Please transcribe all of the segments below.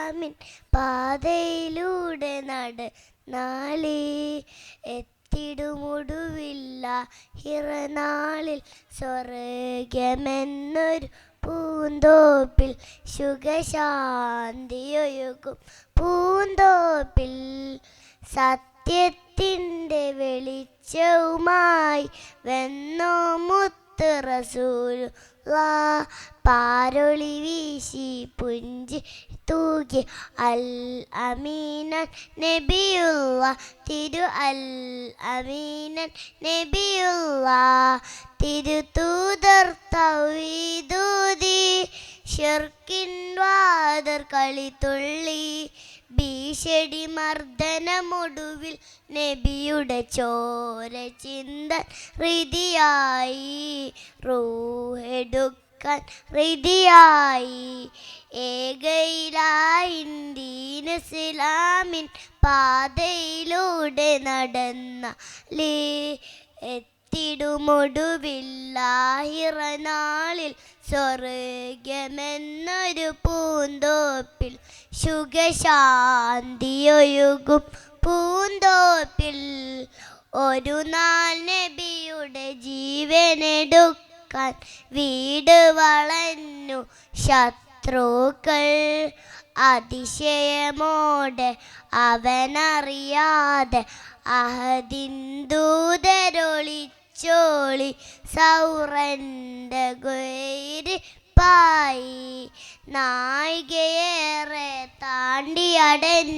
ഇസ്ലാമിൻ പാതയിലൂടെ നടന്നാലേ എത്തിടുമൊടുവില്ല ഹിറനാളിൽ സ്വർഗമെന്നൊരു പൂന്തോപ്പിൽ സുഖശാന്തിയൊഴുകും പൂന്തോപ്പിൽ സത്യത്തിൻ്റെ വെളിച്ചവുമായി വെന്നോ മുത്ത് റസൂലുള്ളാ പാരൊളി വീശി പുഞ്ചി തൂകി അൽ അമീനൻ നബിയുള്ള തിരു അൽ അമീനൻ നബിയുള്ള തിരുതൂതർ തൗഹീദൂതി ശിർക്കിൻ വാദർ കളിത്തുള്ളി ഭീഷണി മർദ്ദനമൊടുവിൽ നബിയുടെ ചോര ചിന്ത ഹൃദിയായി റൂഹെടുക്കാൻ ഹൃദിയായി ഏകയിലായിൻ ഇസ്ലാമിൻ പാതയിലൂടെ നടന്നാലേ എത്തിടുമൊടുവില്ലാഹിറനാളിൽ സ്വർഗമെന്നൊരു പൂന്തോപ്പിൽ സുഖശാന്തിയൊഴുകും പൂന്തോപ്പിൽ ഒരു നാൾ നബിയുടെ ജീവനെടുക്കാൻ വീട് വളഞ്ഞു ശത്രുക്കൾ അതിശയമോടെ അവനറിയാതെ അഹദിൻ ദൂതരൊളിച്ചോളി സൗറൻ്റെ ഗുരിപ്പായി നായികയേറെ താണ്ടിയടൻ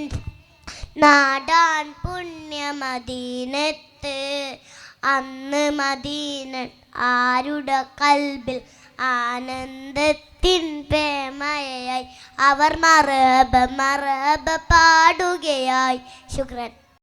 നാടാൻ പുണ്യമദീനത്ത് അന്ന് മദീനൻ ആരുടെ കൽബിൽ ആനന്ദത്തിൻ പ്രേമയായി അവർ മറബ പാടുകയായി. ശുക്രൻ.